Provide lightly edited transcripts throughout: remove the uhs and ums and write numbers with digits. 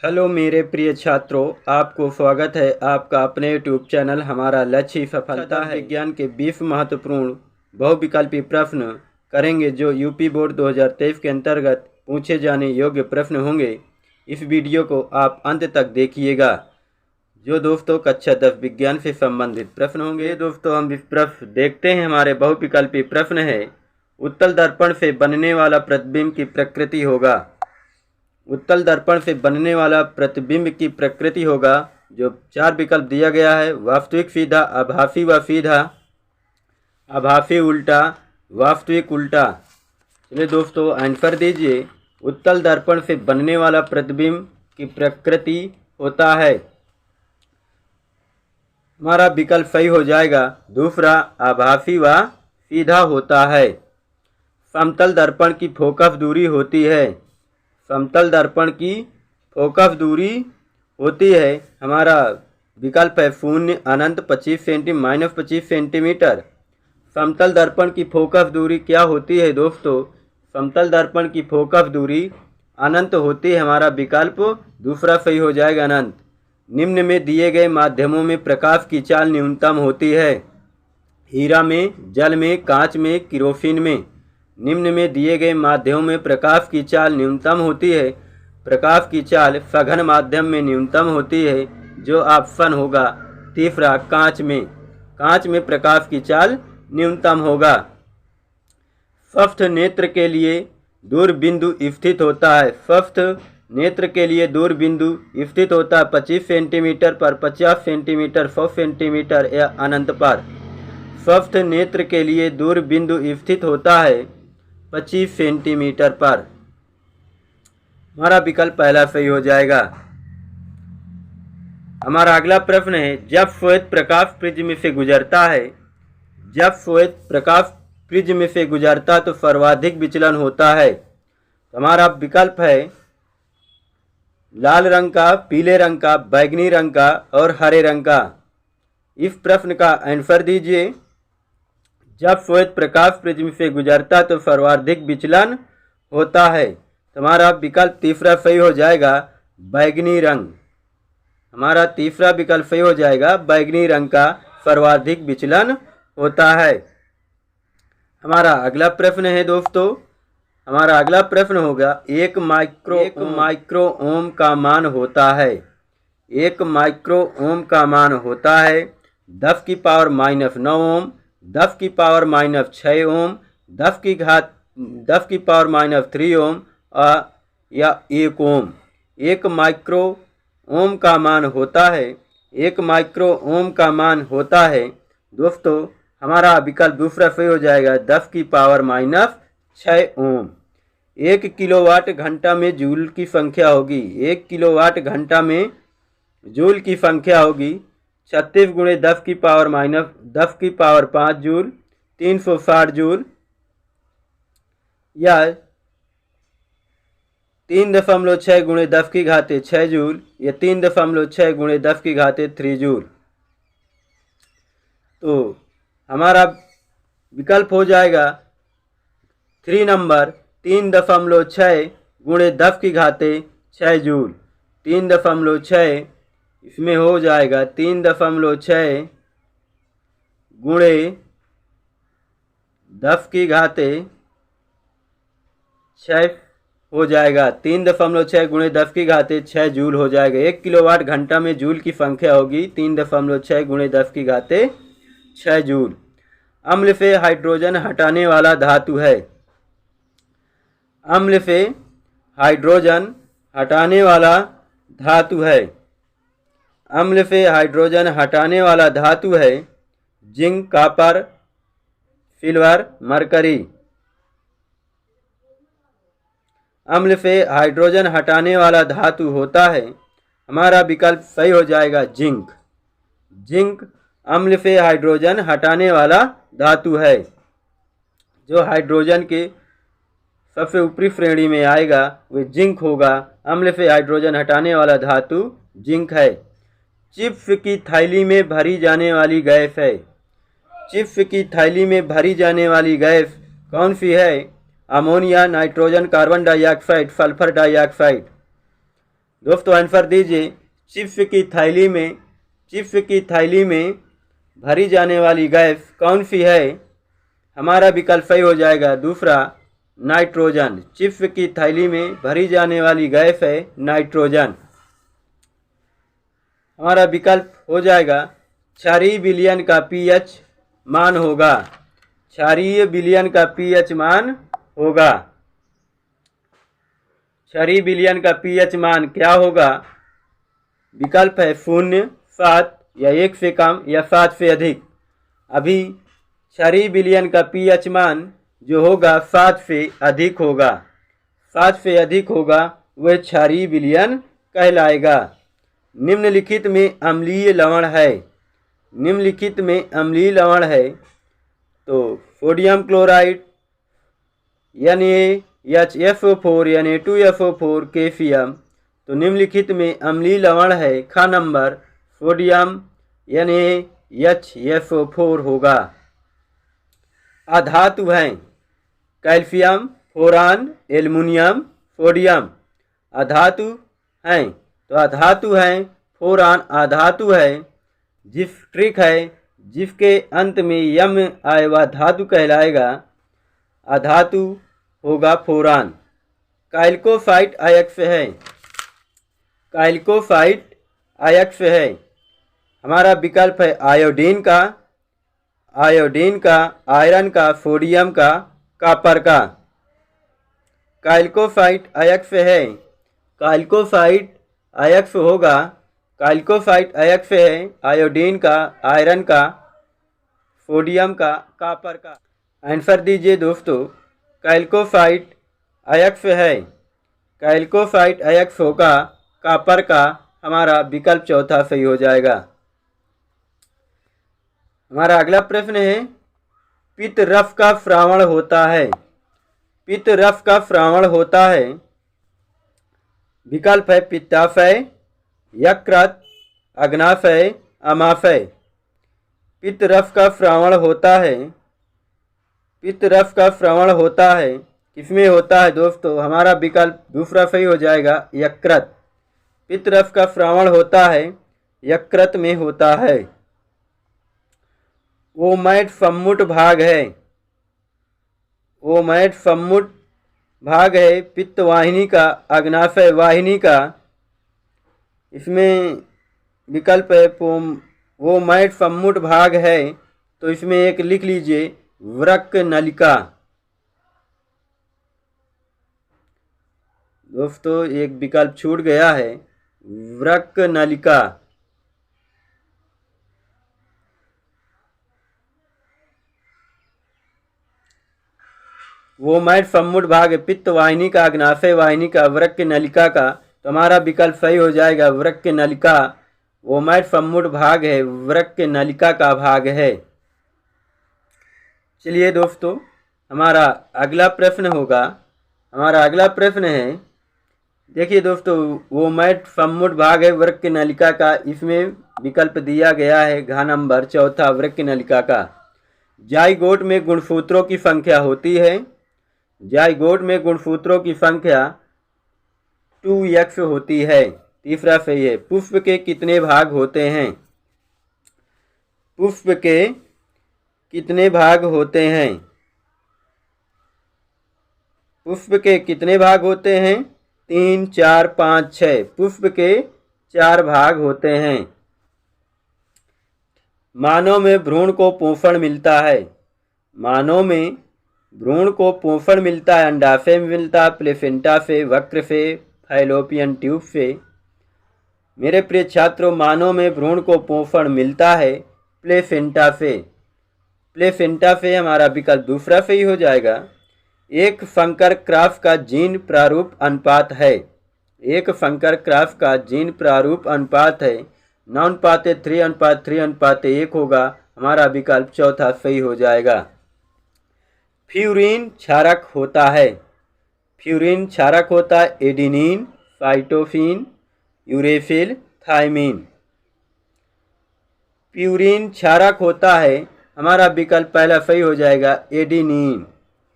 Hello मेरे प्रिय छात्रों, आपको स्वागत है आपका अपने यूट्यूब चैनल हमारा लक्ष्य सफलता है। विज्ञान के 20 महत्वपूर्ण बहुविकल्पी प्रश्न करेंगे जो यूपी बोर्ड 2023 के अंतर्गत पूछे जाने योग्य प्रश्न होंगे। इस वीडियो को आप अंत तक देखिएगा। जो दोस्तों कक्षा 10 विज्ञान से संबंधित प्रश्न होंगे। दोस्तों हम इस प्रश्न देखते हैं। हमारे बहुविकल्पी प्रश्न है, उत्तल दर्पण से बनने वाला प्रतिबिंब की प्रकृति होगा। उत्तल दर्पण से बनने वाला प्रतिबिंब की प्रकृति होगा। जो 4 विकल्प दिया गया है, वास्तविक सीधा, आभासी व सीधा, आभासी उल्टा, वास्तविक उल्टा। चलिए दोस्तों आंसर दीजिए। उत्तल दर्पण से बनने वाला प्रतिबिंब की प्रकृति होता है, हमारा विकल्प सही हो जाएगा दूसरा, आभासी व सीधा होता है। समतल दर्पण की फोकस दूरी होती है। समतल दर्पण की फोकस दूरी होती है, हमारा विकल्प है 0, अनंत, 25 सेंटीमीटर, -25 सेंटीमीटर। समतल दर्पण की फोकस दूरी क्या होती है दोस्तों? समतल दर्पण की फोकस दूरी अनंत होती है, हमारा विकल्प दूसरा सही हो जाएगा, अनंत। निम्न में दिए गए माध्यमों में प्रकाश की चाल न्यूनतम होती है। हीरा में, जल में, कांच में, किरोसिन में। निम्न में दिए गए माध्यमों में प्रकाश की चाल न्यूनतम होती है। प्रकाश की चाल सघन माध्यम में न्यूनतम होती है, जो ऑप्शन होगा तीसरा, कांच में। कांच में प्रकाश की चाल न्यूनतम होगा। स्वस्थ नेत्र के लिए दूर बिंदु स्थित होता है। स्वस्थ नेत्र के लिए दूर बिंदु स्थित होता है 25 सेंटीमीटर पर, 50 सेंटीमीटर, 100 सेंटीमीटर या अनंत पर। स्वस्थ नेत्र के लिए दूर बिंदु स्थित होता है 25 सेंटीमीटर पर। हमारा विकल्प पहला सही हो जाएगा। हमारा अगला प्रश्न है, जब श्वेत प्रकाश प्रिज्म से गुजरता है, जब श्वेत प्रकाश प्रिज्म से गुजरता तो सर्वाधिक विचलन होता है। हमारा विकल्प है लाल रंग का, पीले रंग का, बैंगनी रंग का और हरे रंग का। इस प्रश्न का आंसर दीजिए। जब श्वेत प्रकाश प्रिज्म से गुजरता तो सर्वाधिक विचलन होता है, हमारा विकल्प तीसरा सही हो जाएगा, बैंगनी रंग। हमारा तीसरा विकल्प सही हो जाएगा, बैंगनी रंग का सर्वाधिक विचलन होता है। हमारा अगला प्रश्न है दोस्तों, हमारा अगला प्रश्न होगा, एक माइक्रो ओम का मान होता है। 1 माइक्रो ओम का मान होता है 10 की पावर -9 ओम, 10 की पावर -6 ओम, 10 की पावर -3 ओम या 1 ओम। 1 माइक्रो ओम का मान होता है, 1 माइक्रो ओम का मान होता है दोस्तों, हमारा विकल्प दूसरा सही हो जाएगा, 10 की पावर -6 ओम। 1 किलोवाट घंटा में जूल की संख्या होगी। 1 किलोवाट घंटा में जूल की संख्या होगी 36 गुणे 10 की पावर -10 5 जूल, 360 जूल, या 3.6 गुणे 10 जूल, या 3.6 गुणे 10 3 जूल। तो हमारा विकल्प हो जाएगा 3 नंबर, 3.6 गुणे 10 जूल। 3.6 इसमें हो जाएगा 3.6 गुणे 10 हो जाएगा, 3.6 गुणे 10 जूल हो जाएगा। 1 किलोवाट घंटा में जूल की संख्या होगी 3.6 गुणे 10 जूल। अम्ल से हाइड्रोजन हटाने वाला धातु है। अम्ल से हाइड्रोजन हटाने वाला धातु है। अम्ल से हाइड्रोजन हटाने वाला धातु है जिंक, कॉपर, सिल्वर, मरकरी। अम्ल से हाइड्रोजन हटाने वाला धातु होता है, हमारा विकल्प सही हो जाएगा, जिंक। जिंक अम्ल से हाइड्रोजन हटाने वाला धातु है। जो हाइड्रोजन के सबसे ऊपरी श्रेणी में आएगा वह जिंक होगा। अम्ल से हाइड्रोजन हटाने वाला धातु जिंक है। चिप्स की थैली में भरी जाने वाली गैस है। चिप्स की थैली में भरी जाने वाली गैस कौन सी है? Ammonia, nitrogen, carbon dioxide, sulphur dioxide. दोस्तों आंसर दीजिए। चिप्स की थैली में भरी जाने वाली गैस कौन सी है? हमारा विकल्प सही हो जाएगा दूसरा नाइट्रोजन। चिप्स की थैली में भरी जाने वाली गैस है नाइट्रोजन। हमारा विकल्प हो जाएगा क्षारीय विलयन का पीएच मान होगा। क्षारीय विलयन का पीएच मान होगा। क्षारीय विलयन का पीएच मान क्या होगा? विकल्प है 0, 7 या 1 से कम या 7 से अधिक। अभी क्षारीय विलयन का पीएच मान जो होगा 7 से अधिक होगा। 7 से अधिक होगा वह क्षारीय विलयन कहलाएगा। निम्नलिखित में अम्लीय लवण है। निम्नलिखित में अम्लीय लवण है तो sodium chloride NaHFO4 Na2SO4 calcium. तो निम्नलिखित में अम्लीय लवण है ख नंबर सोडियम NaHFO4 होगा। अधातु हैं कैल्शियम, बोरान, एल्युमिनियम, सोडियम। अधातु हैं तो अधातु हैं बोरान अधातु है। जिप्ट्रिक है जिसके अंत में यम आए वह धातु कहलाएगा। अधातु होगा बोरान। कैल्कोफाइट अयस्क है। कैल्कोफाइट अयस्क है। हमारा विकल्प है आयोडीन का, आयरन का, सोडियम का, कॉपर का। कैल्कोफाइट अयस्क है। कैल्कोफाइट अयस्क होगा। कैल्कोफाइट अयस्क है आयोडीन का, आयरन का, सोडियम का, कॉपर का। आंसर दीजिए दोस्तों। कैल्कोफाइट अयस्क है। कैल्कोफाइट अयस्क होगा कॉपर का। हमारा विकल्प चौथा सही हो जाएगा। हमारा अगला प्रश्न है पित्त रस का श्रावण होता है। पित्त रस का श्रावण होता है। विकल्प है पित्ताशय, यकृत, अग्नाशय, अमाशय। पित्त रस का श्रावण होता है। पित्त रस का श्रावण होता है किसमें होता है दोस्तों? हमारा विकल्प दूसरा सही हो जाएगा यकृत। पित्त रस का श्रावण होता है यकृत में होता है। ओमैट सम्मुट भाग है। ओमैट सम्मुट भाग है पित्त वाहिनी का, अग्नाशय वाहिनी का। इसमें विकल्प है ओमैट सम्मुट भाग है तो इसमें एक लिख लीजिए वृक्क नलिका। दोस्तों एक विकल्प छूट गया है वृक्क नलिका। ओमैट सम्मुट भाग है पित्त वाहिनी का, अग्नाशय वाहिनी का, वृक्क नलिका का। तो हमारा विकल्प सही हो जाएगा वृक्क नलिका। ओमैट सम्मुट भाग है वृक्क नलिका का भाग है। चलिए दोस्तों हमारा अगला प्रश्न होगा। हमारा अगला प्रश्न है देखिए दोस्तों ओमैट सम्मुट भाग है वृक्क नलिका का। इसमें विकल्प दिया गया है घ नंबर चौथा वृक्क नलिका का। जाइगोट में गुणसूत्रों की संख्या होती है। जाइगोट में गुणसूत्रों की संख्या 2x होती है। तीसरा सही है। पुष्प के कितने भाग होते हैं? पुष्प के कितने भाग होते हैं? पुष्प के कितने भाग होते हैं? 3, 4, 5, 6। पुष्प के 4 भाग होते हैं। मानव में भ्रूण को पोषण मिलता है। मानव में भ्रूण को पोषण मिलता है अंडाशय में मिलता है, प्लेसेंटा से, वक्र से, फैलोपियन ट्यूब से। मेरे प्रिय छात्रों मानव में भ्रूण को पोषण मिलता है प्लेसेंटा से। प्लेसेंटा से हमारा विकल्प दूसरा सही हो जाएगा। एक संकर क्रॉस का जीन प्रारूप अनुपात है। एक संकर क्रॉस का जीन प्रारूप अनुपात है 9:3:3:1 होगा। हमारा विकल्प चौथा सही हो जाएगा। फ्यूरिन क्षारक होता है। फ्यूरिन क्षारक होता है adenine, cytosine, uracil, thymine. Purine क्षारक होता है। हमारा विकल्प पहला सही हो जाएगा एडिनिन।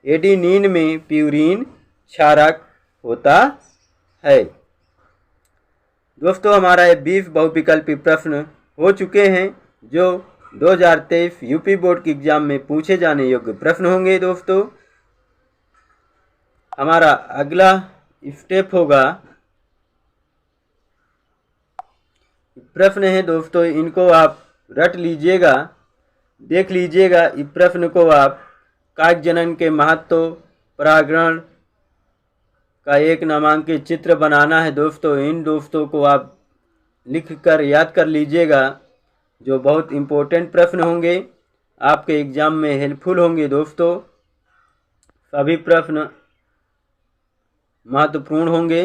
एडिनिन में फ्यूरिन क्षारक होता है। दोस्तों हमारा ये 20 बहुविकल्पी प्रश्न हो चुके हैं जो 2023 यूपी बोर्ड के एग्जाम में पूछे जाने योग्य प्रश्न होंगे। दोस्तों हमारा अगला स्टेप होगा, प्रश्न है दोस्तों, इनको आप रट लीजिएगा, देख लीजिएगा। इस प्रश्न को आप काक जनन के महत्व, परागण का एक नामांकित चित्र बनाना है। दोस्तों इन दोस्तों को आप लिख कर याद कर लीजिएगा, जो बहुत इम्पोर्टेंट प्रश्न होंगे, आपके एग्जाम में हेल्पफुल होंगे। दोस्तों सभी प्रश्न महत्वपूर्ण होंगे।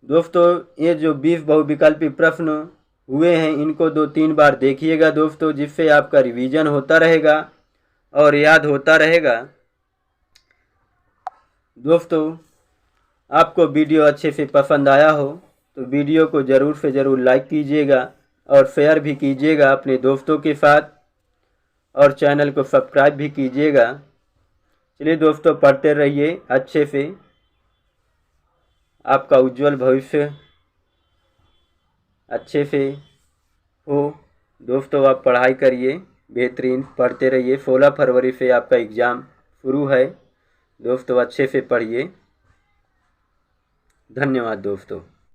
दोस्तों ये जो 20 बहुविकल्पी प्रश्न हुए हैं इनको 2-3 बार देखिएगा दोस्तों, जिससे आपका रिवीजन होता रहेगा और याद होता रहेगा। दोस्तों आपको वीडियो अच्छे से पसंद आया हो तो वीडियो को ज़रूर से ज़रूर लाइक कीजिएगा और शेयर भी कीजिएगा अपने दोस्तों के साथ, और चैनल को सब्सक्राइब भी कीजिएगा। चलिए दोस्तों पढ़ते रहिए अच्छे से, आपका उज्जवल भविष्य अच्छे से हो। दोस्तों आप पढ़ाई करिए, बेहतरीन पढ़ते रहिए। 16 फरवरी से आपका एग्ज़ाम शुरू है। दोस्तों अच्छे से पढ़िए। धन्यवाद दोस्तों।